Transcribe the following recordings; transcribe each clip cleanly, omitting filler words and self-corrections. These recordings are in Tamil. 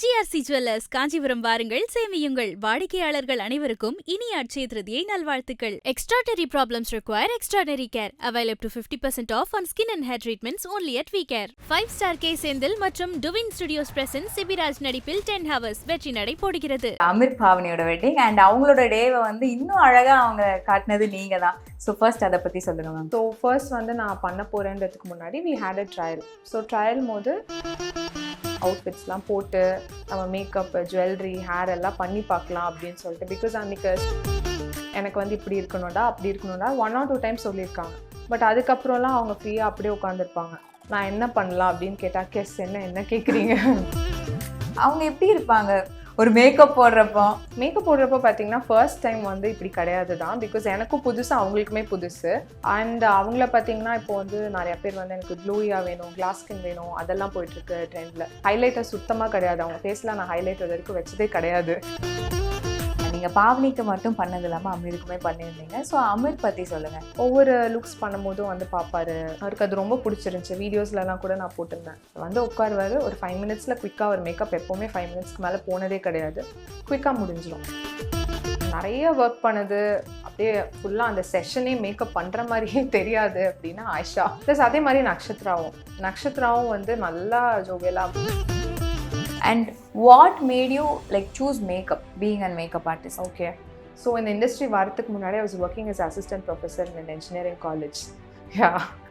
ஜிஆர்சி ஜுவல்லர்ஸ் காஞ்சிபுரம் வாருங்கள், சேமியுங்கள். வாடிக்கையாளர்கள் அனைவருக்கும் இனிய அட்சய திருதியை நல்வாழ்த்துக்கள். Extraordinary problems require extraordinary care. Avail up to 50% off on skin and hair treatments only at VCare. 5-star K Senthil மற்றும் டுவின் ஸ்டுடியோஸ் பிரசன்ஸ் சிபிராஜ் நடிப்பில் 10 hours வெற்றி நடை போடுகிறது. அமிர் பாவனியோட வெட்டிங் அண்ட் அவங்களோட டேவை வந்து இன்னும் அழகா அவங்க காட்டினது நீங்க தான். ஸோ ஃபர்ஸ்ட் அதை பத்தி சொல்லுங்க மேம். ஸோ ஃபர்ஸ்ட் வந்து நான் பண்ண போறேன்றதுக்கு முன்னாடி we had a trial. So trial போது அவுட்ஃபிட்ஸ்லாம் போட்டு நம்ம மேக்கப், ஜுவல்லரி, ஹேர் எல்லாம் பண்ணி பார்க்கலாம் அப்படின்னு சொல்லிட்டு. பிகாஸ் அன்றைக்கி எனக்கு வந்து இப்படி இருக்கணும்டா அப்படி இருக்கணும்டா 1 or 2 times சொல்லியிருக்காங்க. பட் அதுக்கப்புறம்லாம் அவங்க ஃப்ரீயாக அப்படியே உட்காந்துருப்பாங்க. நான் என்ன பண்ணலாம் அப்படின்னு கேட்டால் கெஸ் என்ன கேட்குறீங்க. அவங்க எப்படி இருப்பாங்க ஒரு மேக்கப் போடுறப்போ பார்த்தீங்கன்னா ஃபர்ஸ்ட் டைம் வந்து இப்படி கிடையாது தான். பிகாஸ் எனக்கும் புதுசு, அவங்களுக்குமே புதுசு. அண்ட் அவங்கள பார்த்தீங்கன்னா இப்போ வந்து நிறைய பேர் வந்து எனக்கு க்ளூயாக வேணும், கிளாஸ் ஸ்கின் வேணும், அதெல்லாம் போயிட்டுருக்கு ட்ரெண்டில். ஹைலைட்டர் சுத்தமாக கிடையாது அவங்க ஃபேஸில். நான் ஹைலைட்டர் வரைக்கும் வச்சதே கிடையாது. நீங்கள் பாவனிக்கு மட்டும் பண்ணது இல்லாமல் அமீருக்குமே பண்ணியிருந்தீங்க. ஸோ அமீர் பற்றி சொல்லுங்கள். ஒவ்வொரு லுக்ஸ் பண்ணும்போதும் வந்து பார்ப்பாரு. அவருக்கு அது ரொம்ப பிடிச்சிருந்துச்சி. வீடியோஸ்லலாம் கூட நான் போட்டிருந்தேன். வந்து உட்காருவார், ஒரு 5 minutes குயிக்காக ஒரு மேக்கப். எப்போவுமே 5 minutes மேலே போனதே கிடையாது. குயிக்காக முடிஞ்சிடும். நிறைய ஒர்க் பண்ணுது, அப்படியே ஃபுல்லாக அந்த செஷனே மேக்கப் பண்ணுற மாதிரியே தெரியாது அப்படின்னா ஆயிஷா. ப்ளஸ் அதே மாதிரி நக்ஷத்ராவும் வந்து நல்லா ஜோவியலாக. And what made you like choose makeup, being a makeup artist? Okay. So in the industry வரதுக்கு முன்னாடி I was working as assistant professor in an engineering college.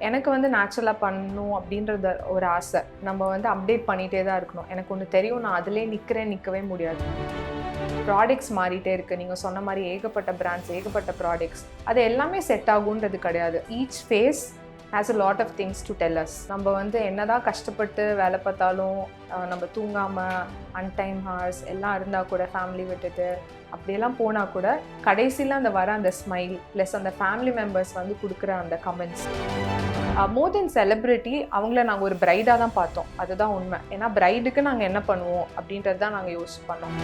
எனக்கு வந்து நேச்சுரலாக பண்ணணும் அப்படின்றது ஒரு ஆசை. நம்ம வந்து அப்டேட் பண்ணிகிட்டே தான் இருக்கணும். எனக்கு ஒன்று தெரியும், நான் அதிலே நிற்கவே முடியாது. ப்ராடக்ட்ஸ் மாறிட்டே இருக்குது. நீங்கள் சொன்ன மாதிரி ஏகப்பட்ட பிராண்ட்ஸ், ஏகப்பட்ட ப்ராடக்ட்ஸ். அது எல்லாமே செட் ஆகுன்றது கிடையாது. Each phase has a lot of things to tell us. நம்ம வந்து என்னதான் கஷ்டப்பட்டு வேலை பார்த்தாலும், நம்ம தூங்காமல் அன்டைம் ஹார்ஸ் எல்லாம் இருந்தால் கூட, ஃபேமிலி விட்டுட்டு அப்படியெல்லாம் போனால் கூட கடைசியில் அந்த ஸ்மைல் ப்ளஸ் அந்த ஃபேமிலி மெம்பர்ஸ் வந்து கொடுக்குற அந்த கமெண்ட்ஸ். மோர் தென் செலிப்ரிட்டி, அவங்கள நாங்கள் ஒரு பிரைடாக தான் பார்த்தோம். அதுதான் உண்மை. ஏன்னா பிரைடுக்கு நாங்கள் என்ன பண்ணுவோம் அப்படின்றது தான் நாங்கள் யோசிச்சு பண்ணோம்.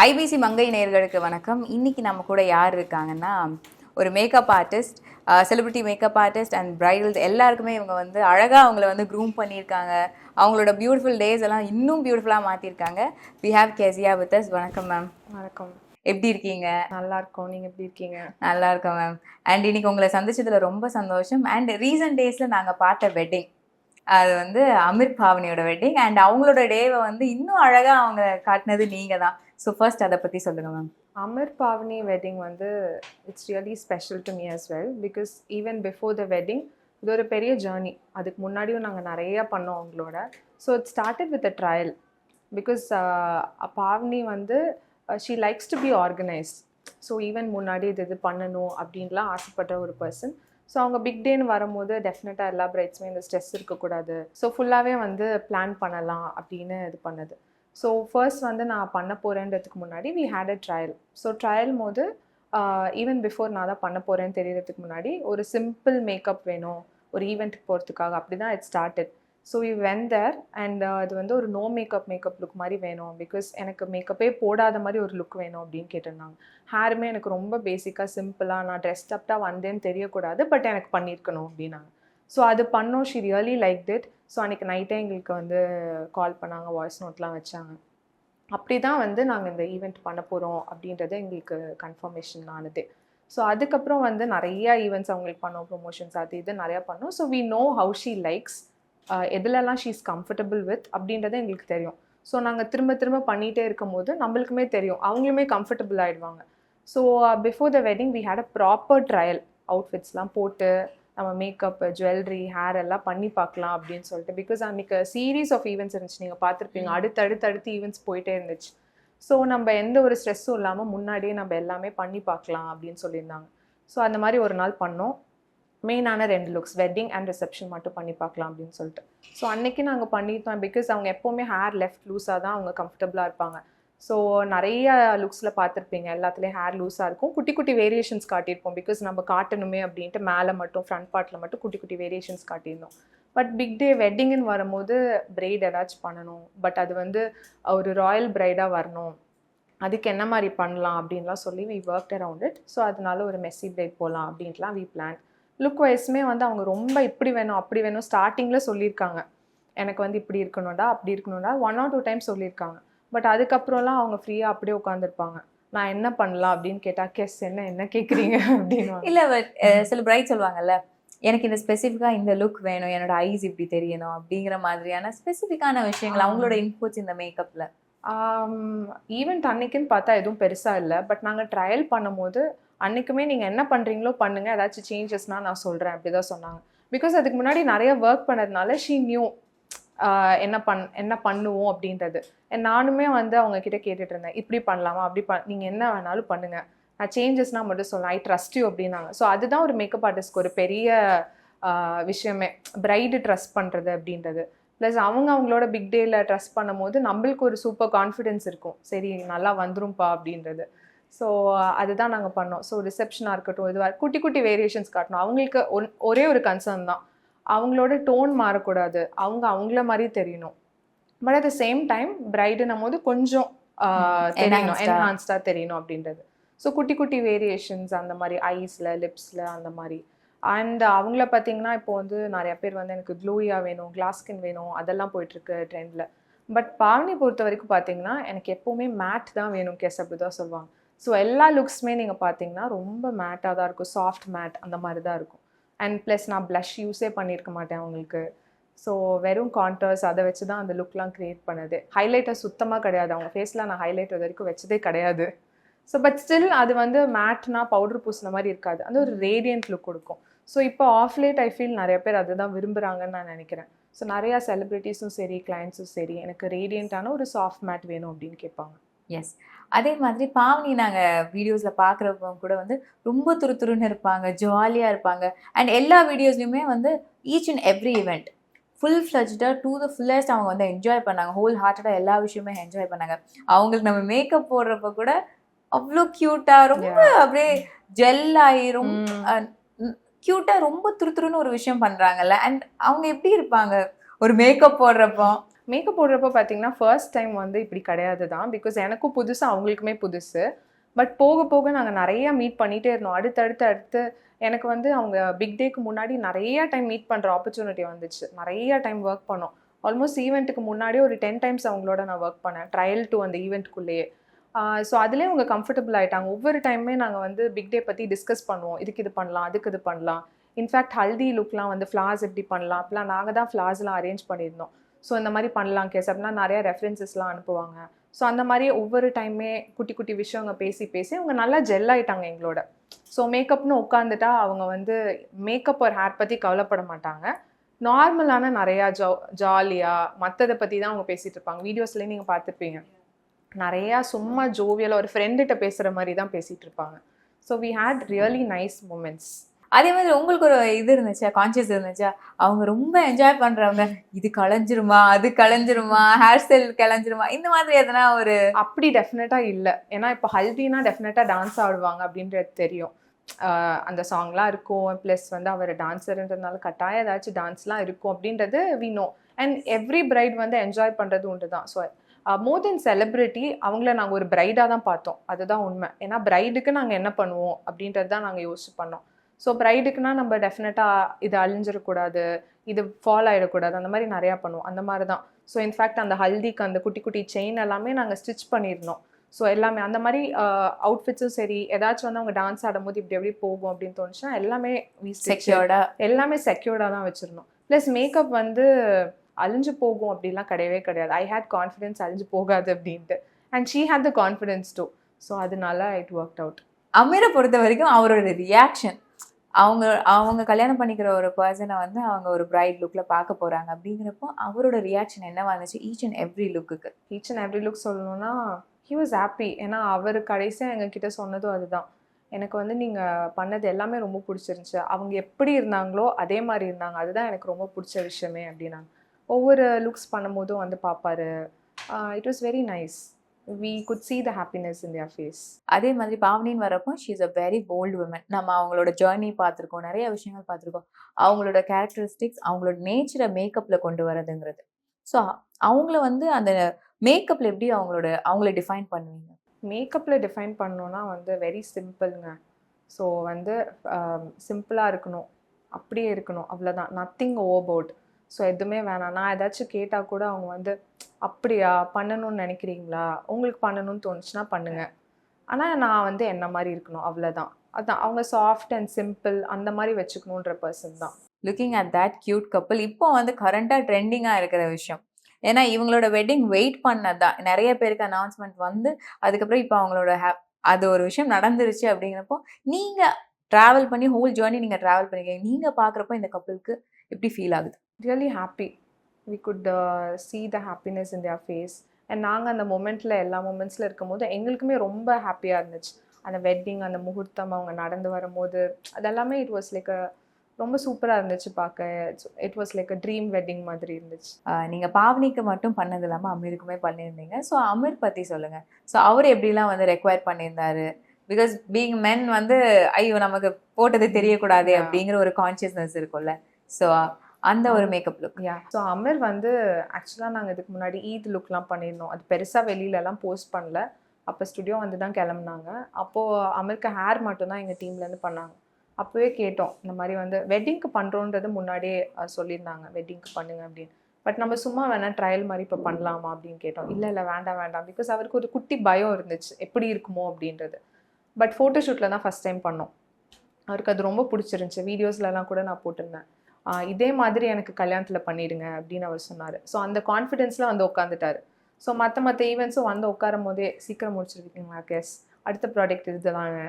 ஐபிசி மங்கை நேயர்களுக்கு வணக்கம். இன்னைக்கு நம்ம கூட யார் இருக்காங்கன்னா, ஒரு makeup artist, celebrity makeup artist and bridals எல்லாருக்குமே இவங்க வந்து அழகாக அவங்கள வந்து க்ரூம் பண்ணியிருக்காங்க. அவங்களோட பியூட்டிஃபுல் டேஸ் எல்லாம் இன்னும் பியூட்டிஃபுல்லாக மாற்றிருக்காங்க. We have Kesiya with us. வணக்கம் மேம். வணக்கம். எப்படி இருக்கீங்க? நல்லா இருக்கோம். நீங்கள் எப்படி இருக்கீங்க? நல்லா இருக்கோம் மேம். அண்ட் இன்னைக்கு உங்களை சந்திச்சதில் ரொம்ப சந்தோஷம். அண்ட் ரீசன்ட் டேஸில் நாங்கள் பார்த்த வெட்டிங், அது வந்து அமிர் பாவனியோட வெட்டிங் அண்ட் அவங்களோட டேவை வந்து இன்னும் அழகாக அவங்க காட்டினது நீங்கள் தான். ஸோ ஃபர்ஸ்ட் அதை பற்றி சொல்லுங்கள் மேம். அமிர் பாவனி வெட்டிங் வந்து it's really special to me as well. Because even before the wedding இது ஒரு பெரிய ஜேர்னி. அதுக்கு முன்னாடியும் நாங்கள் நிறையா பண்ணோம் அவங்களோட. So it started with a trial. Because Bhavani வந்து she likes to be organised. So even முன்னாடி இது பண்ணணும் அப்படின்லாம் ஆசைப்பட்ட ஒரு பர்சன். ஸோ அவங்க பிக் டேன்னு வரும்போது டெஃபினட்டாக எல்லா பிரைட்ஸுமே இந்த ஸ்ட்ரெஸ் இருக்கக்கூடாது. ஸோ ஃபுல்லாகவே வந்து பிளான் பண்ணலாம் அப்படின்னு இது பண்ணது. ஸோ ஃபர்ஸ்ட் வந்து நான் பண்ண போகிறேன்றதுக்கு முன்னாடி we had a trial. So trial போது ஈவன் பிஃபோர் நான் தான் பண்ண போகிறேன்னு தெரியறதுக்கு முன்னாடி ஒரு சிம்பிள் மேக்கப் வேணும் ஒரு ஈவெண்ட்டுக்கு போகிறதுக்காக. அப்படி தான் it started. So we went there and அது வந்து ஒரு நோ மேக்கப் லுக் மாதிரி வேணும். பிகாஸ் எனக்கு மேக்கப்பே போடாத மாதிரி ஒரு லுக் வேணும் அப்படின்னு கேட்டிருந்தாங்க. ஹேருமே எனக்கு ரொம்ப பேசிக்காக சிம்பிளாக, நான் ட்ரெஸ்ட் அப்டாக வந்தேன்னு தெரியக்கூடாது, பட் எனக்கு பண்ணியிருக்கணும் அப்படின்னாங்க. ஸோ அது பண்ணோம். She really like it. So அன்றைக்கி நைட்டே எங்களுக்கு வந்து கால் பண்ணாங்க, வாய்ஸ் நோட்லாம் வச்சாங்க. அப்படி தான் வந்து நாங்கள் இந்த ஈவெண்ட் பண்ண போகிறோம் அப்படின்றது எங்களுக்கு கன்ஃபர்மேஷன் ஆனது. ஸோ அதுக்கப்புறம் வந்து நிறையா ஈவெண்ட்ஸ் அவங்களுக்கு பண்ணோம், ப்ரொமோஷன்ஸ் அது இது நிறையா பண்ணோம். So we know how she likes, எதுலலாம் ஷீ இஸ் கம்ஃபர்டபுள் வித் அப்படின்றத எங்களுக்கு தெரியும். ஸோ நாங்கள் திரும்ப பண்ணிகிட்டே இருக்கும் போது நம்மளுக்குமே தெரியும், அவங்களுமே கம்ஃபர்டபுள் ஆகிடுவாங்க. So before the wedding we had a proper trial. அவுட்ஃபிட்ஸ்லாம் போட்டு நம்ம மேக்கப், ஜுவல்லரி, ஹேர் எல்லாம் பண்ணி பார்க்கலாம் அப்படின்னு சொல்லிட்டு. பிகாஸ் அன்றைக்கி சீரீஸ் ஆஃப் ஈவெண்ட்ஸ் இருந்துச்சு. நீங்கள் பார்த்துருப்பீங்க, அடுத்தடுத்து ஈவெண்ட்ஸ் போயிட்டே இருந்துச்சு. ஸோ நம்ம எந்த ஒரு ஸ்ட்ரெஸ்ஸும் இல்லாமல் முன்னாடியே நம்ம எல்லாமே பண்ணி பார்க்கலாம் அப்படின்னு சொல்லியிருந்தாங்க. ஸோ அந்த மாதிரி ஒரு நாள் பண்ணோம். மெயினான 2 லுக்ஸ், வெட்டிங் அண்ட் ரிசப்ஷன் மட்டும் பண்ணி பார்க்கலாம் அப்படின்னு சொல்லிட்டு. ஸோ அன்றைக்கி நாங்கள் பண்ணிட்டோம். பிகாஸ் அவங்க எப்போவுமே ஹேர் லெஃப்ட் லூஸாக தான் அவங்க கம்ஃபர்டபுளாக இருப்பாங்க. ஸோ நிறைய லுக்ஸில் பார்த்துருப்பீங்க, எல்லாத்துலேயும் ஹேர் லூஸாக இருக்கும். குட்டி வேரியேஷன்ஸ் காட்டியிருப்போம். பிகாஸ் நம்ம காட்டணுமே அப்படின்ட்டு மேலே மட்டும் ஃப்ரண்ட் பார்ட்டில் மட்டும் குட்டி வேரியேஷன்ஸ் காட்டியிருந்தோம். பட் பிக் டே வெட்டிங்குன்னு வரும்போது பிரைட் ஏதாச்சும் பண்ணணும். பட் அது வந்து ஒரு ராயல் பிரைடாக வரணும் அதுக்கு என்ன மாதிரி பண்ணலாம் அப்படின்லாம் சொல்லி we work around it. So அதனால ஒரு மெஸ்ஸி பிரைட் போகலாம் அப்படின்ட்டுலாம் வி பிளான். லுக் வைஸ்மே வந்து அவங்க ரொம்ப இப்படி வேணும் அப்படி வேணும் ஸ்டார்டிங்கில் சொல்லியிருக்காங்க, எனக்கு வந்து இப்படி இருக்கணும்டா அப்படி இருக்கணும்டா 1 or 2 டைம்ஸ் சொல்லியிருக்காங்க. பட் அதுக்கப்புறம்லாம் அவங்க ஃப்ரீயாக அப்படியே உட்காந்துருப்பாங்க. நான் என்ன பண்ணலாம் அப்படின்னு கேட்டால் கெஸ் என்ன கேட்குறீங்க அப்படின்னு. இல்ல சில பிரைட் சொல்லுவாங்கல்ல, எனக்கு இந்த ஸ்பெசிஃபிக்கா இந்த லுக் வேணும், என்னோட ஐஸ் இப்படி தெரியணும் அப்படிங்கிற மாதிரியான ஸ்பெசிஃபிக்கான விஷயங்கள் அவங்களோட இன்புட்ஸ் இந்த மேக்கப்ல. ஈவெண்ட் அன்னைக்குன்னு பார்த்தா எதுவும் பெருசாக இல்லை. பட் நாங்கள் ட்ரையல் பண்ணும்போது அன்னைக்குமே நீங்கள் என்ன பண்ணுறீங்களோ பண்ணுங்க, ஏதாச்சும் சேஞ்சஸ்னால் நான் சொல்கிறேன் அப்படி தான் சொன்னாங்க. பிகாஸ் அதுக்கு முன்னாடி நிறைய ஒர்க் பண்ணதுனால ஷீ நியூ என்ன பண்ணுவோம் அப்படின்றது. நானுமே வந்து அவங்க கிட்ட கேட்டுட்டு இருந்தேன், இப்படி பண்ணலாமா அப்படி நீங்கள் என்ன வேணாலும் பண்ணுங்க, நான் சேஞ்சஸ்னால் மட்டும் சொல்லலாம், ஐ ட்ரஸ்ட் யூ அப்படின்னாங்க. ஸோ அதுதான் ஒரு மேக்கப் ஆர்டிஸ்ட்க்கு ஒரு பெரிய விஷயமே, பிரைடு ட்ரஸ்ட் பண்ணுறது அப்படின்றது. ப்ளஸ் அவங்களோட பிக் டேயில் ட்ரஸ்ட் பண்ணும் போது நம்மளுக்கு ஒரு சூப்பர் கான்ஃபிடென்ஸ் இருக்கும், சரி நல்லா வந்துரும்ப்பா அப்படின்றது. ஸோ அதுதான் நாங்கள் பண்ணோம். ஸோ ரிசப்ஷனாக இருக்கட்டும், இதுவாக குட்டி குட்டி வேரியேஷன்ஸ் காட்டணும். அவங்களுக்கு ஒரே ஒரு கன்சர்ன் தான், அவங்களோட டோன் மாறக்கூடாது, அவங்கள மாதிரி தெரியணும். But at the same time பிரைடுன்னும் போது கொஞ்சம் தெரியணும், என்ஹான்ஸ்டாக தெரியணும் அப்படின்றது. ஸோ குட்டி குட்டி வேரியேஷன்ஸ் அந்த மாதிரி ஐஸில் லிப்ஸில் அந்த மாதிரி. அண்ட் அவங்கள பார்த்தீங்கன்னா இப்போ வந்து நிறைய பேர் வந்து எனக்கு க்ளோயாக வேணும், கிளாஸ் ஸ்கின் வேணும், அதெல்லாம் போயிட்டுருக்கு ட்ரெண்டில். பட் பாவனி பொறுத்த வரைக்கும் பார்த்தீங்கன்னா எனக்கு எப்போவுமே மேட் தான் வேணும் கெஸ் அப்படி தான் சொல்லுவாங்க. ஸோ எல்லா லுக்ஸுமே நீங்கள் பார்த்தீங்கன்னா ரொம்ப மேட்டாக தான் இருக்கும், சாஃப்ட் மேட் அந்த மாதிரி தான் இருக்கும். அண்ட் ப்ளஸ் நான் ப்ளஷ் யூஸே பண்ணியிருக்க மாட்டேன் அவங்களுக்கு. ஸோ வெறும் கான்டர்ஸ் அதை வச்சு தான் அந்த லுக்லாம் க்ரியேட் பண்ணுது. ஹைலைட்டர் சுத்தமாக கிடையாது, அவங்க ஃபேஸில் நான் ஹைலைட்டர் வரைக்கும் வச்சதே கிடையாது. ஸோ பட் ஸ்டில் அது வந்து மேட்னா பவுடர் பூசின மாதிரி இருக்காது, அந்த ஒரு ரேடியன்ட் லுக் கொடுக்கும். ஸோ இப்போ ஆஃப் லேட் ஐ ஃபீல் நிறைய பேர் அதுதான் விரும்புகிறாங்கன்னு நான் நினைக்கிறேன். ஸோ நிறையா செலிப்ரிட்டிஸும் சரி கிளைண்ட்ஸும் சரி எனக்கு ரேடியண்ட்டான ஒரு சாஃப்ட் மேட் வேணும் அப்படின்னு கேட்பாங்க. எஸ், அதே மாதிரி பாவனி நாங்கள் வீடியோஸில் பார்க்குறப்ப கூட வந்து ரொம்ப துருத்துருன்னு இருப்பாங்க, ஜாலியாக இருப்பாங்க. அண்ட் எல்லா வீடியோஸ்லையுமே வந்து each and every event full ஃப்ளெஜ்டாக டு த ஃபுல்லஸ்ட் அவங்க வந்து என்ஜாய் பண்ணாங்க, ஹோல் ஹார்ட்டடாக எல்லா விஷயமே என்ஜாய் பண்ணாங்க. அவங்களுக்கு நம்ம மேக்கப் போடுறப்ப கூட அவ்வளோ க்யூட்டாக ரொம்ப அப்படியே ஜெல் ஆகி ரொம்ப க்யூட்டாக ரொம்ப துருத்துருன்னு ஒரு விஷயம் பண்ணுறாங்கல்ல. அண்ட் அவங்க எப்படி இருப்பாங்க ஒரு மேக்கப் போடுறப்போ பார்த்தீங்கன்னா ஃபர்ஸ்ட் டைம் வந்து இப்படி கிடையாது தான், பிகாஸ் எனக்கும் புதுசு அவங்களுக்குமே புதுசு. பட் போக போக நாங்கள் நிறையா மீட் பண்ணிகிட்டே இருந்தோம். அடுத்து எனக்கு வந்து அவங்க பிக் டேக்கு முன்னாடி நிறையா டைம் மீட் பண்ணுற ஆப்பர்ச்சுனிட்டி வந்துச்சு, நிறையா டைம் ஒர்க் பண்ணோம். ஆல்மோஸ்ட் ஈவெண்ட்டுக்கு முன்னாடியே ஒரு 10 times அவங்களோட நான் ஒர்க் பண்ணேன், ட்ரையல் டு அந்த ஈவெண்ட்டுக்குள்ளேயே. ஸோ அதுலேயே அவங்க கம்ஃபர்டபுள் ஆகிட்டாங்க. ஒவ்வொரு டைமே நாங்கள் வந்து பிக் டே பற்றி டிஸ்கஸ் பண்ணுவோம், இதுக்கு இது பண்ணலாம் அதுக்கு இது பண்ணலாம். இன்ஃபேக்ட் ஹல்தி லுக்லாம் வந்து ஃப்ளார்ஸ் எப்படி பண்ணலாம் அப்படிலாம் நாங்கள் தான் ஃப்ளார்ஸ்லாம் அரேஞ்ச் பண்ணியிருந்தோம். ஸோ இந்த மாதிரி பண்ணலாம் கேஸ் அப்படின்னா நிறையா ரெஃபரன்சஸ்லாம் அனுப்புவாங்க. ஸோ அந்த மாதிரி ஒவ்வொரு டைமே குட்டி குட்டி விஷயங்க பேசி அவங்க நல்லா ஜெல் ஆகிட்டாங்க எங்களோட. ஸோ மேக்கப்னு உட்காந்துட்டா அவங்க வந்து மேக்கப் ஒரு ஹேர் பற்றி கவலைப்பட மாட்டாங்க, நார்மலான நிறையா ஜாலியாக மற்றதை பற்றி தான் அவங்க பேசிகிட்டு இருப்பாங்க. வீடியோஸ்லேயே நீங்கள் பார்த்துருப்பீங்க, நிறையா சும்மா ஜோவியலாக ஒரு ஃப்ரெண்டுகிட்ட பேசுகிற மாதிரி தான் பேசிகிட்டு இருப்பாங்க. So we had really nice moments. அதே மாதிரி உங்களுக்கு ஒரு இது இருந்துச்சா, கான்சியஸ் இருந்துச்சா, அவங்க ரொம்ப என்ஜாய் பண்ணுறவங்க இது களைஞ்சிருமா அது களைஞ்சிருமா ஹேர் ஸ்டைல் களைஞ்சிருமா இந்த மாதிரி எதனா ஒரு? அப்படி டெஃபினட்டாக இல்லை. ஏன்னா இப்போ ஹல்தினா டெஃபினட்டாக டான்ஸ் ஆடுவாங்க அப்படின்றது தெரியும், அந்த சாங்லாம் இருக்கும். ப்ளஸ் வந்து அவர் டான்ஸர்ன்றதுனால கட்டாயம் ஏதாச்சும் டான்ஸ்லாம் இருக்கும் அப்படின்றது we know. And every bride வந்து என்ஜாய் பண்ணுறது உண்டு தான். ஸோ மோர் தென் செலிப்ரிட்டி அவங்கள நாங்கள் ஒரு பிரைடாக தான் பார்த்தோம், அதுதான் உண்மை. ஏன்னா பிரைடுக்கு நாங்கள் என்ன பண்ணுவோம் அப்படின்றது தான் நாங்கள் யோசிச்சு பண்ணோம். ஸோ பிரைடுக்குனா நம்ம டெஃபினட்டாக இது அழிஞ்சிடக்கூடாது, இது ஃபால் ஆகிடக்கூடாது, அந்த மாதிரி நிறையா பண்ணுவோம், அந்த மாதிரி தான். ஸோ இன்ஃபேக்ட் அந்த ஹல்திக்கு அந்த குட்டி குட்டி செயின் எல்லாமே நாங்கள் ஸ்டிச் பண்ணியிருந்தோம். ஸோ எல்லாமே அந்த மாதிரி அவுட்ஃபிட்ஸும் சரி, ஏதாச்சும் வந்து அவங்க டான்ஸ் ஆடும்போது இப்படி எப்படி போகும் அப்படின்னு தோணுச்சுன்னா எல்லாமே எல்லாமே செக்யூர்டாக தான் வச்சுருந்தோம். ப்ளஸ் மேக்கப் வந்து அழிஞ்சு போகும் அப்படிலாம் கிடையவே கிடையாது. ஐ ஹேட் கான்ஃபிடென்ஸ் அழிஞ்சு போகாது அப்படின்ட்டு. And she had the confidence too. So அதனால இட் ஒர்க் அவுட். அமீரை பொறுத்த வரைக்கும் அவரோட ரியாக்ஷன், அவங்க கல்யாணம் பண்ணிக்கிற ஒரு பர்சனை வந்து அவங்க ஒரு பிரைட் லுக்கில் பார்க்க போகிறாங்க அப்படிங்கிறப்போ அவரோட ரியாக்ஷன் என்னவா இருந்துச்சு ஈச் அண்ட் எவ்ரி லுக்குக்கு? ஈச் அண்ட் எவ்ரி லுக் சொல்லணும்னா ஹி வாஸ் ஹாப்பி. ஏன்னா அவர் கடைசியாக எங்ககிட்ட சொன்னதும் அதுதான், எனக்கு வந்து நீங்கள் பண்ணது எல்லாமே ரொம்ப பிடிச்சிருந்துச்சு, அவங்க எப்படி இருந்தாங்களோ அதே மாதிரி இருந்தாங்க, அதுதான் எனக்கு ரொம்ப பிடிச்ச விஷயமே அப்படின்னாங்க. ஒவ்வொரு லுக்ஸ் பண்ணும்போதும் வந்து பார்ப்பாரு. It was very nice. we could see the happiness in their face. அதே மாதிரி பாவனின்னு வரப்போ she is a very bold woman. நம்ம அவங்களோட ஜேர்னி பார்த்துருக்கோம், நிறைய விஷயங்கள் பார்த்துருக்கோம். அவங்களோட கேரக்டரிஸ்டிக்ஸ், அவங்களோட நேச்சரை மேக்கப்பில் கொண்டு வரதுங்கிறது. ஸோ அவங்கள வந்து அந்த மேக்கப்பில் எப்படி அவங்கள டிஃபைன் பண்ணுவீங்க? மேக்கப்பில் டிஃபைன் பண்ணோன்னா வந்து வெரி சிம்பிள்ங்க. ஸோ வந்து சிம்பிளாக இருக்கணும், அப்படியே இருக்கணும், அவ்வளோதான். நத்திங் ஓவர்போர்ட். ஸோ எதுவுமே வேணாம். நான் ஏதாச்சும் கேட்டால் கூட அவங்க வந்து அப்படியா பண்ணணும்னு நினைக்கிறீங்களா, உங்களுக்கு பண்ணணும்னு தோணுச்சுன்னா பண்ணுங்க, ஆனால் நான் வந்து என்ன மாதிரி இருக்கணும், அவ்வளோதான். அதான் அவங்க சாஃப்ட் அண்ட் சிம்பிள் அந்த மாதிரி வச்சுக்கணுன்ற பர்சன் தான். Looking at that cute couple இப்போ வந்து கரண்டாக ட்ரெண்டிங்காக இருக்கிற விஷயம். ஏன்னா இவங்களோட வெட்டிங் வெயிட் பண்ணதான் நிறைய பேருக்கு அனௌன்ஸ்மெண்ட் வந்து அதுக்கப்புறம் இப்போ அவங்களோட அது ஒரு விஷயம் நடந்துருச்சு அப்படிங்கிறப்போ நீங்கள் ட்ராவல் பண்ணி ஹோல் ஜேர்னி நீங்கள் ட்ராவல் பண்ணிருக்கீங்க. நீங்கள் பார்க்குறப்போ இந்த கப்புளுக்கு எப்படி ஃபீல் ஆகுது? Really happy. We could see the happiness in their face. And நாங்கள் அந்த மொமெண்ட்டில் எல்லா மொமெண்ட்ஸில் இருக்கும் போது எங்களுக்குமே ரொம்ப ஹாப்பியாக இருந்துச்சு. அந்த வெட்டிங், அந்த முகூர்த்தம், அவங்க நடந்து வரும்போது அதெல்லாமே இட் வாஸ் லைக் ரொம்ப சூப்பராக இருந்துச்சு பார்க்க. It was like a dream wedding மாதிரி இருந்துச்சு. நீங்கள் பாவனிக்கு மட்டும் பண்ணது இல்லாமல் அமீருக்குமே பண்ணியிருந்தீங்க. ஸோ அமீர் பற்றி சொல்லுங்கள். ஸோ அவர் எப்படிலாம் வந்து ரெக்வயர் பண்ணியிருந்தாரு? பிகாஸ் பீங் மென் வந்து ஐயோ நமக்கு போட்டது தெரியக்கூடாது அப்படிங்கிற ஒரு கான்சியஸ்னஸ் இருக்கும்ல. ஸோ அந்த ஒரு மேக்கப் லுக். ஸோ அமீர் வந்து ஆக்சுவலாக நாங்கள் இதுக்கு முன்னாடி ஈத் லுக்லாம் பண்ணியிருந்தோம். அது பெருசாக வெளியிலலாம் போஸ்ட் பண்ணல. அப்போ ஸ்டுடியோ வந்து தான் கிளம்புனாங்க. அப்போது அமீருக்கு ஹேர் மட்டும்தான் எங்கள் டீம்லேருந்து பண்ணாங்க. அப்போவே கேட்டோம், இந்த மாதிரி வந்து வெட்டிங்க்கு பண்ணுறோன்றது முன்னாடியே சொல்லியிருந்தாங்க, வெட்டிங்க்கு பண்ணுங்க அப்படின்னு. பட் நம்ம சும்மா வேணால் ட்ரையல் மாதிரி இப்போ பண்ணலாமா அப்படின்னு கேட்டோம். இல்லை வேண்டாம் வேண்டாம், பிகாஸ் அவருக்கு ஒரு குட்டி பயம் இருந்துச்சு எப்படி இருக்குமோ அப்படின்றது. பட் ஃபோட்டோஷூட்டில் தான் ஃபஸ்ட் டைம் பண்ணோம். அவருக்கு அது ரொம்ப பிடிச்சிருந்துச்சி. வீடியோஸ்லலாம் கூட நான் போட்டிருந்தேன், இதே மாதிரி எனக்கு கல்யாணத்தில் பண்ணிடுங்க அப்படின்னு அவர் சொன்னார். ஸோ அந்த கான்ஃபிடென்ஸில் வந்து உட்காந்துட்டார். ஸோ மற்ற ஈவெண்ட்ஸும் வந்து உட்காரும் போதே சீக்கிரம் முடிச்சிருக்கீங்களா கேஸ், அடுத்த ப்ராடக்ட் இது தாங்க,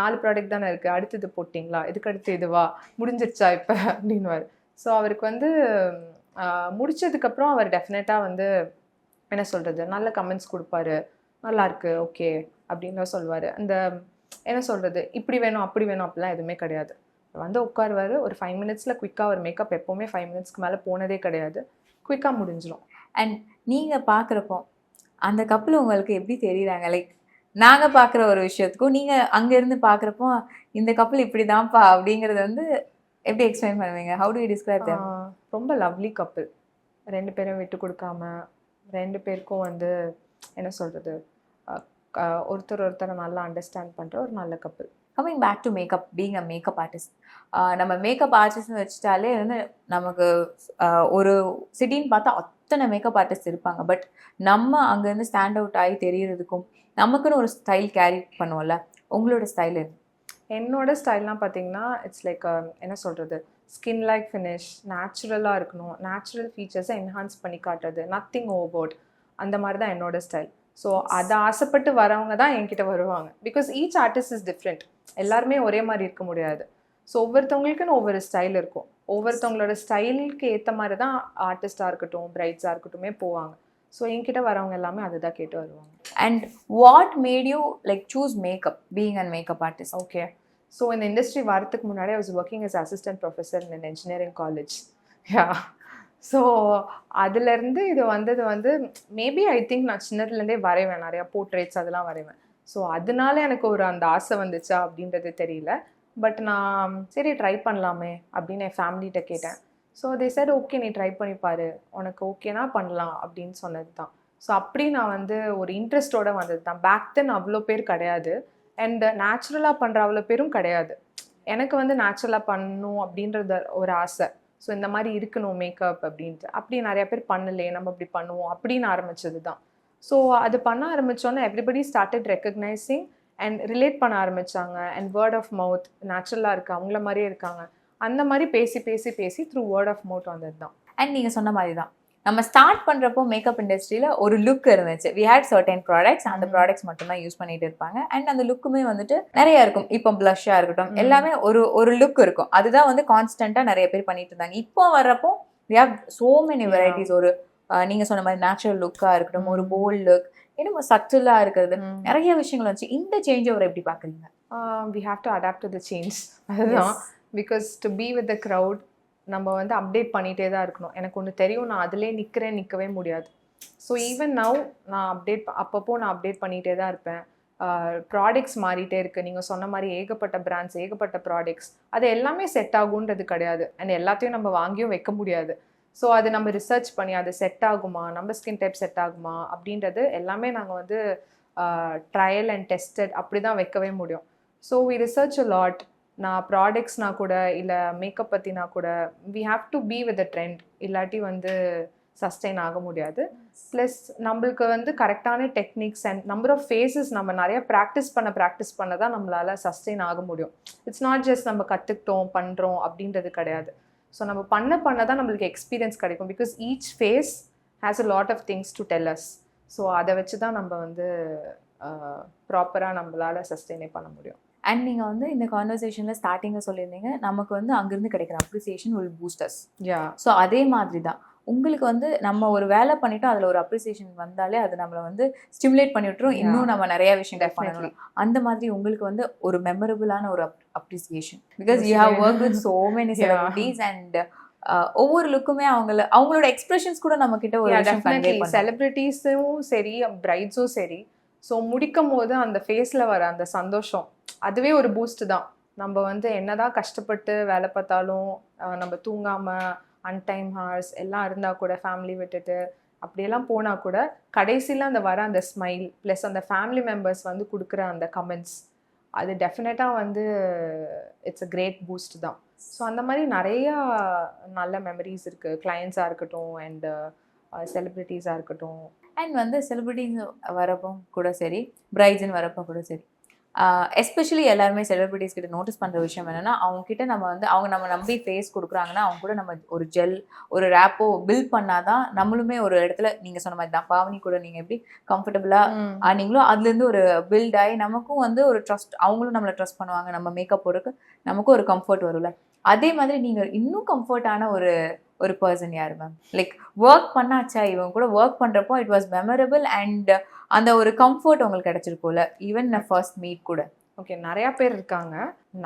4 ப்ராடக்ட் தானே இருக்குது, அடுத்தது போட்டிங்களா, இதுக்கு அடுத்து இதுவா, முடிஞ்சிருச்சா இப்போ அப்படின்வார். ஸோ அவருக்கு வந்து முடிச்சதுக்கப்புறம் அவர் டெஃபினட்டாக வந்து என்ன சொல்கிறது, நல்ல கமெண்ட்ஸ் கொடுப்பாரு, நல்லாயிருக்கு ஓகே அப்படின்னு சொல்லுவார். அந்த என்ன சொல்கிறது, இப்படி வேணும் அப்படி வேணும் அப்படிலாம் எதுவுமே கிடையாது. வந்து உட்காருவார், ஒரு 5 மினிட்ஸில் குயிக்காக ஒரு மேக்கப், எப்போவுமே 5 மினிட்ஸ்க்கு மேலே போனதே கிடையாது, குயிக்காக முடிஞ்சிடும். அண்ட் நீங்கள் பார்க்குறப்போ அந்த கப்பல் உங்களுக்கு எப்படி தெரியுறாங்க? லைக் நாங்கள் பார்க்குற ஒரு விஷயத்துக்கும் நீங்கள் அங்கேருந்து பார்க்குறப்போ இந்த கப்பல் இப்படி தான்ப்பா அப்படிங்கிறது வந்து எப்படி எக்ஸ்பிளைன் பண்ணுவீங்க? How to you describe them? ரொம்ப லவ்லி கப்பல். 2 பேரும் விட்டு கொடுக்காம, 2 பேருக்கும் வந்து என்ன சொல்கிறது, ஒருத்தரை நல்லா அண்டர்ஸ்டாண்ட் பண்ணுற ஒரு நல்ல couple. Coming back to makeup, being a makeup artist, நம்ம மேக்கப் ஆர்டிஸ்ட்னு வச்சுட்டாலே வந்து நமக்கு ஒரு சிட்டின்னு பார்த்தா அத்தனை மேக்கப் ஆர்டிஸ்ட் இருப்பாங்க. பட் நம்ம அங்கேருந்து ஸ்டாண்ட் அவுட் ஆகி தெரியறதுக்கும் நமக்குன்னு ஒரு ஸ்டைல் கேரி பண்ணுவோம்ல, உங்களோட ஸ்டைல் என்ன? என்னோட ஸ்டைல்லாம் பார்த்தீங்கன்னா இட்ஸ் லைக் என்ன சொல்கிறது, ஸ்கின் லைக் ஃபினிஷ், நேச்சுரலாக இருக்கணும், நேச்சுரல் ஃபீச்சர்ஸை என்ஹான்ஸ் பண்ணி காட்டுறது, நத்திங் ஓவர்போர்ட், அந்த மாதிரி தான் என்னோட ஸ்டைல். ஸோ அதை ஆசைப்பட்டு வரவங்க தான் என்கிட்ட வருவாங்க. Because each artist is different. எல்லாருமே ஒரே மாதிரி இருக்க முடியாது. ஸோ ஒவ்வொருத்தவங்களுக்குன்னு ஒவ்வொரு ஸ்டைல் இருக்கும். ஒவ்வொருத்தவங்களோட ஸ்டைலுக்கு ஏற்ற மாதிரி தான் ஆர்டிஸ்டாக இருக்கட்டும், பிரைட்ஸாக இருக்கட்டுமே போவாங்க. ஸோ என்கிட்ட வரவங்க எல்லாமே அதுதான் கேட்டு வருவாங்க. And what made you like choose makeup, being and makeup artist? Okay, so இந்த இண்டஸ்ட்ரி வரத்துக்கு முன்னாடி I was working as assistant professor in engineering college. Yeah, so அதுலேருந்து இது வந்தது வந்து மேபி ஐ திங்க் நான் சின்னதுலேருந்தே வரைவேன், நிறையா போர்ட்ரேட்ஸ் அதெல்லாம் வரைவேன். ஸோ அதனால எனக்கு ஒரு அந்த ஆசை வந்துச்சா அப்படின்றது தெரியல. பட் நான் சரி ட்ரை பண்ணலாமே அப்படின்னு என் ஃபேமிலிகிட்ட கேட்டேன். ஸோ தே செட் ஓகே நீ ட்ரை பண்ணிப்பாரு, உனக்கு ஓகேனா பண்ணலாம் அப்படின்னு சொன்னது தான். ஸோ அப்படி நான் வந்து ஒரு இன்ட்ரெஸ்டோடு வந்தது தான். பேக் தென் அவ்வளோ பேர் கிடையாது, அண்ட் நேச்சுரலாக பண்ணுற அவ்வளோ பேரும் கிடையாது. எனக்கு வந்து நேச்சுரலாக பண்ணணும் அப்படின்றது ஒரு ஆசை. ஸோ இந்த மாதிரி இருக்கணும் மேக்கப் அப்படின்ட்டு. அப்படி நிறையா பேர் பண்ணலையே, நம்ம அப்படி பண்ணுவோம் அப்படின்னு ஆரம்பித்தது தான். ஸோ அது பண்ண ஆரம்பித்தோன்னே everybody started recognising and relate பண்ண ஆரம்பித்தாங்க. அண்ட் வேர்ட் ஆஃப் மவுத், நேச்சுரலாக இருக்குது, அவங்கள மாதிரியே இருக்காங்க, அந்த மாதிரி பேசி பேசி பேசி த்ரூ வேர்ட் ஆஃப் மவுத் வந்தது தான். அண்ட் நீங்கள் சொன்ன மாதிரி தான் நம்ம ஸ்டார்ட் பண்ணுறப்போ மேக்கப் இண்டஸ்ட்ரியில் ஒரு லுக் இருந்துச்சு. வி ஹேட் சர்டன் ப்ராடக்ட்ஸ், அந்த ப்ராடக்ட்ஸ் மட்டும்தான் யூஸ் பண்ணிட்டு இருப்பாங்க. அண்ட் அந்த லுக்குமே வந்துட்டு நிறைய இருக்கும். இப்போ ப்ளஷ்ஷாக இருக்கட்டும், எல்லாமே ஒரு லுக் இருக்கும். அதுதான் வந்து கான்ஸ்டண்ட்டாக நிறைய பேர் பண்ணிட்டு இருந்தாங்க. இப்போ வர்றப்போ we have so many varieties. ஒரு நீங்கள் சொன்ன மாதிரி நேச்சுரல் லுக்காக இருக்கட்டும், ஒரு போல்ட் லுக், இன்னும் சட்டிலாக இருக்கிறது, நிறைய விஷயங்கள் வந்துச்சு. இந்த சேஞ்ச் ஓவர் எப்படி பார்க்குறீங்க? We have to adapt to the change. அதுதான், because to be with the crowd நம்ம வந்து அப்டேட் பண்ணிகிட்டே தான் இருக்கணும். எனக்கு ஒன்று தெரியும், நான் அதிலே நிற்கவே முடியாது. ஸோ ஈவன் நவ் நான் அப்பப்போ நான் அப்டேட் பண்ணிகிட்டே தான் இருப்பேன். ப்ராடக்ட்ஸ் மாறிட்டே இருக்குது. நீங்கள் சொன்ன மாதிரி ஏகப்பட்ட பிராண்ட்ஸ், ஏகப்பட்ட ப்ராடக்ட்ஸ், அது எல்லாமே செட் ஆகுன்றது கிடையாது. அண்ட் எல்லாத்தையும் நம்ம வாங்கியும் வைக்க முடியாது. ஸோ அது நம்ம ரிசர்ச் பண்ணி அது செட் ஆகுமா, நம்ம ஸ்கின் டைப் செட் ஆகுமா அப்படின்றது எல்லாமே நாங்கள் வந்து ட்ரையல் அண்ட் டெஸ்டட் அப்படி தான் வைக்கவே முடியும். So we research a lot. நான் ப்ராடக்ட்ஸ்னா கூட இல்லை மேக்கப் பற்றினா கூட we have to be with the trend, இல்லாட்டி வந்து சஸ்டெயின் ஆக முடியாது. ப்ளஸ் நம்மளுக்கு வந்து கரெக்டான techniques and number of faces நம்ம நிறைய ப்ராக்டிஸ் பண்ண தான் நம்மளால் சஸ்டெயின் ஆக முடியும். இட்ஸ் நாட் ஜஸ்ட் நம்ம கற்றுக்கிட்டோம் பண்ணுறோம் அப்படின்றது கிடையாது. ஸோ நம்ம பண்ண தான் நம்மளுக்கு எக்ஸ்பீரியன்ஸ் கிடைக்கும். Because each face has a lot of things to tell us. So அதை வச்சு தான் நம்ம வந்து ப்ராப்பராக நம்மளால் சஸ்டெயினே பண்ண முடியும். அண்ட் நீங்கள் வந்து இந்த கான்வர்சேஷனில் ஸ்டார்டிங்கில் சொல்லியிருந்தீங்க நமக்கு வந்து அங்கேருந்து கிடைக்கிற appreciation will boost us. So அதே மாதிரி தான் உங்களுக்கு வந்து நம்ம ஒரு வேலை பண்ணிட்டோம், அதில் ஒரு அப்ரிசியேஷன் வந்தாலே அது நம்மளை வந்து ஸ்டிமுலேட் பண்ணி விட்டுரும், இன்னும் நம்ம நிறைய விஷயங்கள் பண்ணணும். அந்த மாதிரி உங்களுக்கு வந்து ஒரு மெமரபிளான ஒரு appreciation, because you have work with so many celebrities and ஒவ்வொரு லுக்குமே அவங்களோட எக்ஸ்பிரஷன்ஸ் கூட நம்ம கிட்ட ஒரு செலிபிரிட்டிஸும் சரி பிரைட்ஸும் சரி. ஸோ முடிக்கும் போது அந்த ஃபேஸில் வர அந்த சந்தோஷம் அதுவே ஒரு பூஸ்ட் தான். நம்ம வந்து என்னதான் கஷ்டப்பட்டு வேலை பார்த்தாலும் நம்ம தூங்காமல் அன்டைம் ஹார்ஸ் எல்லாம் இருந்தால் கூட ஃபேமிலி விட்டுட்டு அப்படியெல்லாம் போனால் கூட கடைசியில் அந்த வர அந்த ஸ்மைல் ப்ளஸ் அந்த ஃபேமிலி மெம்பர்ஸ் வந்து கொடுக்குற அந்த கமெண்ட்ஸ் அது டெஃபினட்டாக வந்து இட்ஸ் அ கிரேட் பூஸ்ட் தான். ஸோ அந்த மாதிரி நிறையா நல்ல மெமரிஸ் இருக்குது, கிளையண்ட்ஸாக இருக்கட்டும் அண்ட் செலிப்ரிட்டிஸாக இருக்கட்டும். அண்ட் வந்து செலிப்ரிட்டிஸ் வரப்போ கூட சரி, பிரைட்ஸ்ன்னு வரப்போ கூட சரி, எஸ்பெஷலி எல்லாருமே செலிபிரிட்டிஸ் கிட்ட நோட்டீஸ் பண்ணுற விஷயம் என்னென்னா, அவங்கக்கிட்ட நம்ம வந்து நம்ம நம்பி ஃபேஸ் கொடுக்குறாங்கன்னா அவங்க கூட நம்ம ஒரு ஜெல் ஒரு ரேப்போ பில்ட் பண்ணாதான் நம்மளுமே ஒரு இடத்துல நீங்கள் சொன்ன மாதிரி தான் பாவனி கூட நீங்கள் எப்படி கம்ஃபர்டபுளாக ஆனீங்களோ அதுலேருந்து ஒரு பில்ட் ஆகி நமக்கும் வந்து ஒரு ட்ரஸ்ட், அவங்களும் நம்மளை ட்ரஸ்ட் பண்ணுவாங்க, நம்ம மேக்கப் போடுறதுக்கு நமக்கும் ஒரு கம்ஃபர்ட் வரும்ல. அதே மாதிரி நீங்கள் இன்னும் கம்ஃபர்டான ஒரு பர்சன் யார் மேம்? லைக் ஒர்க் பண்ணாச்சா இவங்க கூட ஒர்க் பண்ணுறப்போ இட் வாஸ் மெமரபிள் அண்ட் அந்த ஒரு கம்ஃபர்ட் உங்களுக்கு கிடைச்சிருக்கும்ல ஈவன் ஃபர்ஸ்ட் மீட் கூட? ஓகே, நிறையா பேர் இருக்காங்க.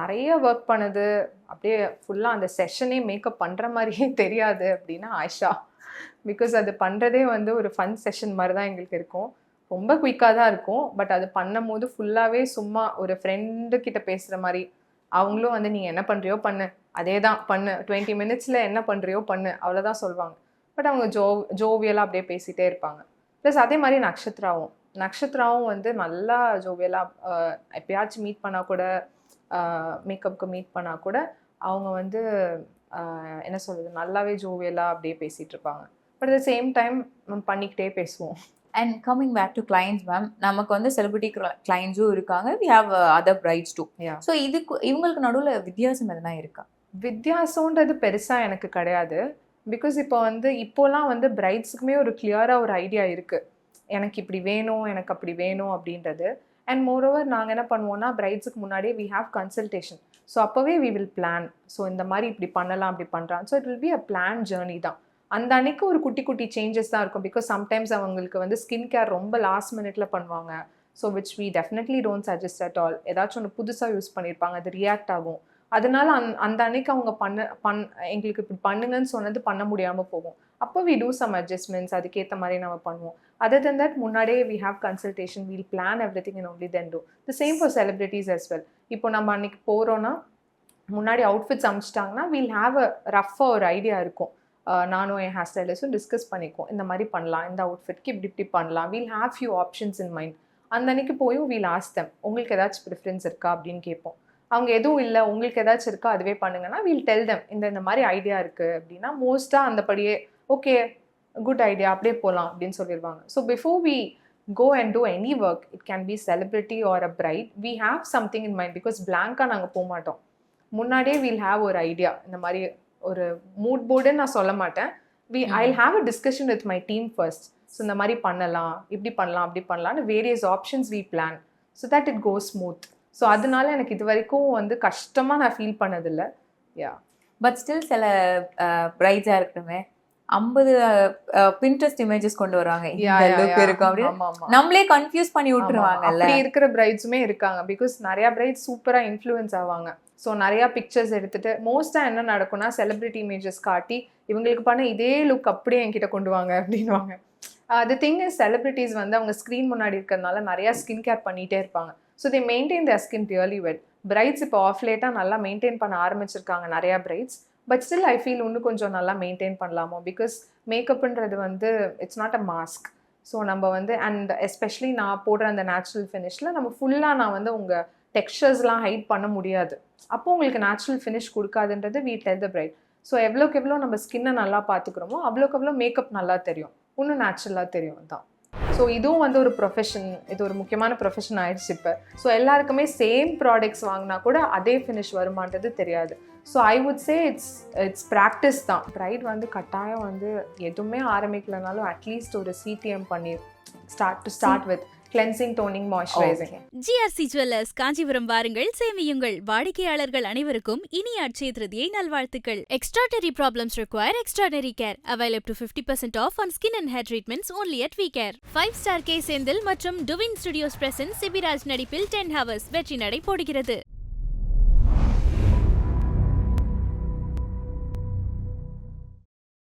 நிறைய ஒர்க் பண்ணது அப்படியே ஃபுல்லாக அந்த செஷனே மேக்கப் பண்ணுற மாதிரியே தெரியாது அப்படின்னா ஆயிஷா. பிகாஸ் அது பண்ணுறதே வந்து ஒரு ஃபன் செஷன் மாதிரி தான் எங்களுக்கு இருக்கும். ரொம்ப குயிக்காக தான் இருக்கும். பட் அது பண்ணும் போது ஃபுல்லாகவே சும்மா ஒரு ஃப்ரெண்டு கிட்ட பேசுகிற மாதிரி, அவங்களும் வந்து நீங்கள் என்ன பண்ணுறியோ பண்ணு, அதே தான் பண்ணு, 20 minutesல என்ன பண்ணுறியோ பண்ணு, அவ்வளோதான் சொல்லுவாங்க. பட் அவங்க ஜோவியலாக அப்படியே பேசிகிட்டே இருப்பாங்க. ப்ளஸ் அதே மாதிரி நக்ஷத்ராவும் வந்து நல்லா ஜோவியலாக எப்பயாச்சும் மீட் பண்ணால் கூட மேக்கப்புக்கு மீட் பண்ணால் கூட அவங்க வந்து என்ன சொல்கிறது நல்லாவே ஜோவியலாக அப்படியே பேசிகிட்டு இருப்பாங்க. But at the same time நம்ம பண்ணிக்கிட்டே பேசுவோம். And coming back to clients ma'am, நமக்கு வந்து செலிபிரிட்டி கிளைண்ட்ஸும் இருக்காங்க, we have other brides too. So இவங்களுக்கு நடுவில் வித்தியாசம் எதுனா இருக்கா? வித்தியாசம்ன்றது பெருசாக எனக்கு கிடையாது. பிகாஸ் இப்போலாம் வந்து பிரைட்ஸுக்குமே ஒரு கிளியராக ஒரு ஐடியா இருக்குது, எனக்கு இப்படி வேணும் எனக்கு அப்படி வேணும் அப்படின்றது. அண்ட் மோரோவர் நாங்கள் என்ன பண்ணுவோம்னா பிரைட்ஸுக்கு முன்னாடியே வி ஹாவ் கன்சல்டேஷன். ஸோ அப்போவே வி வில் பிளான். ஸோ இந்த மாதிரி இப்படி பண்ணலாம் அப்படி பண்ணுறான். So it will be a plan journey தான். அந்த அன்னைக்கு ஒரு குட்டி குட்டி சேஞ்சஸ் தான் இருக்கும். பிகாஸ் சம்டைம்ஸ் அவங்களுக்கு வந்து ஸ்கின் கேர் ரொம்ப லாஸ்ட் மினிட்ல பண்ணுவாங்க. So which we definitely don't suggest at all. ஏதாச்சும் ஒன்று புதுசாக யூஸ் பண்ணியிருப்பாங்க, அது ரியாக்ட் ஆகும். அதனால அந்த அன்னைக்கு அவங்க எங்களுக்கு இப்படி பண்ணுங்கன்னு சொன்னது பண்ண முடியாமல் போகும். அப்போ வி டூ சம் அட்ஜஸ்ட்மெண்ட்ஸ், அதுக்கேற்ற மாதிரி நம்ம பண்ணுவோம். அதர் தென் தட் முன்னாடியே we have consultation, we'll plan everything and only then do the same for celebrities as well. இப்போ நம்ம அன்னைக்கு போகிறோன்னா முன்னாடி அவுட்ஃபிட்ஸ் அமைச்சிட்டாங்கன்னா வீல் ஹாவ் அ ரஃபாக ஒரு ஐடியா இருக்கும். நானும் என் ஹேர் ஸ்டைலிஸ்டும் டிஸ்கஸ் பண்ணிக்குவோம், இந்த மாதிரி பண்ணலாம், இந்த அவுட்ஃபிட்க்கு இப்படி பண்ணலாம். We'll have few options in mind. அந்த அன்னைக்கு போயும் வீல் ஆஸ்க் தெம், உங்களுக்கு ஏதாச்சும் ப்ரிஃபரன்ஸ் இருக்கா அப்படின்னு கேட்போம். அவங்க எதுவும் இல்லை உங்களுக்கு ஏதாச்சும் இருக்கா அதுவே பண்ணுங்கன்னா வீல் டெல் தெம் இந்த மாதிரி ஐடியா இருக்குது அப்படின்னா மோஸ்ட்டாக அந்தபடியே ஓகே குட் ஐடியா அப்படியே போகலாம் அப்படின்னு சொல்லிடுவாங்க. So before we go and do any work, it can be celebrity or a bride, we have something in mind. Because blank-ஆ நாங்கள் போக மாட்டோம். முன்னாடியே we'll have ஒரு ஐடியா, இந்த மாதிரி ஒரு மூட் போர்டுன்னு நான் சொல்ல மாட்டேன். I'll have a discussion with my team first. So இந்த மாதிரி பண்ணலாம், இப்படி பண்ணலாம், அப்படி பண்ணலாம்னு various options we plan so that it goes smooth. So அதனால எனக்கு இது வரைக்கும் வந்து கஷ்டமாக நான் ஃபீல் பண்ணதில்லை. பட் ஸ்டில் சில பிரைட்ஸாக இருக்கட்டுமே 50 Pinterest இமேஜஸ் கொண்டு வருவாங்க, நம்மளே கன்ஃபியூஸ் பண்ணி விட்டுருவாங்கல்ல. அப்படி இருக்கிற பிரைட்ஸுமே இருக்காங்க. பிகாஸ் நிறைய பிரைட்ஸ் சூப்பரா இன்ஃப்ளூயன்ஸ் ஆவாங்க. ஸோ நிறைய பிக்சர்ஸ் எடுத்துட்டு மோஸ்டா என்ன நடக்கும்னா செலிபிரிட்டி இமேஜஸ் காட்டி இவங்களுக்கு பண்ண இதே லுக் அப்படியே என்கிட்ட கொண்டு வாங்க அப்படின்வாங்க. தி திங் இஸ் செலிபிரிட்டிஸ் வந்து அவங்க ஸ்க்ரீன் முன்னாடி இருக்கிறதுனால நிறைய ஸ்கின் கேர் பண்ணிட்டே இருப்பாங்க. So they maintain their skin really well. Brides இப்போ ஆஃப் லேட்டாக நல்லா மெயின்டைன் பண்ண ஆரம்பிச்சிருக்காங்க நிறையா brides. But still I feel இன்னும் கொஞ்சம் நல்லா மெயின்டைன் பண்ணலாமோ. பிகாஸ் மேக்கப்ன்றது வந்து it's not a mask. So நம்ம வந்து அண்ட் எஸ்பெஷலி நான் போடுற அந்த நேச்சுரல் ஃபினிஷில் நம்ம ஃபுல்லாக நான் வந்து உங்கள் டெக்ஸ்சர்ஸ்லாம் ஹைட் பண்ண முடியாது. அப்போ உங்களுக்கு நேச்சுரல் ஃபினிஷ் கொடுக்காதுன்றது we tell the bride. So எவ்வளோக்கு எவ்வளோ நம்ம ஸ்கின்னை நல்லா பார்த்துக்கிறோமோ அவ்வளோக்கு எவ்வளோ மேக்கப் நல்லா தெரியும், இன்னும் நேச்சுரலாக தெரியும் தான். ஸோ இதுவும் வந்து ஒரு ப்ரொஃபஷன், இது ஒரு முக்கியமான ப்ரொஃபஷன் ஆயிடுச்சு இப்போ. ஸோ எல்லாருக்குமே சேம் ப்ராடக்ட்ஸ் வாங்கினா கூட அதே ஃபினிஷ் வருமானது தெரியாது. So I would say it's practice தான். ப்ரைட் வந்து கட்டாயம் வந்து எதுவுமே ஆரம்பிக்கலனாலும் அட்லீஸ்ட் ஒரு சிடிஎம் பண்ணி start with cleansing, toning, moisturising. GRC jewellers Kanchipuram வாருங்கள், சேமியுங்கள். வாடிக்கையாளர்கள் அனைவருக்கும் இனிய அட்சய திருதியை நல்வாழ்த்துக்கள். Extraordinary problems require extraordinary care. Avail up to 50% off on skin and hair treatments only at VCare. 5-star K Senthil மற்றும் டுவின் ஸ்டுடியோஸ் பிரசன்ஸ் சிபிராஜ் நடிப்பில் 10 Hours வெற்றி நடை போடுகிறது.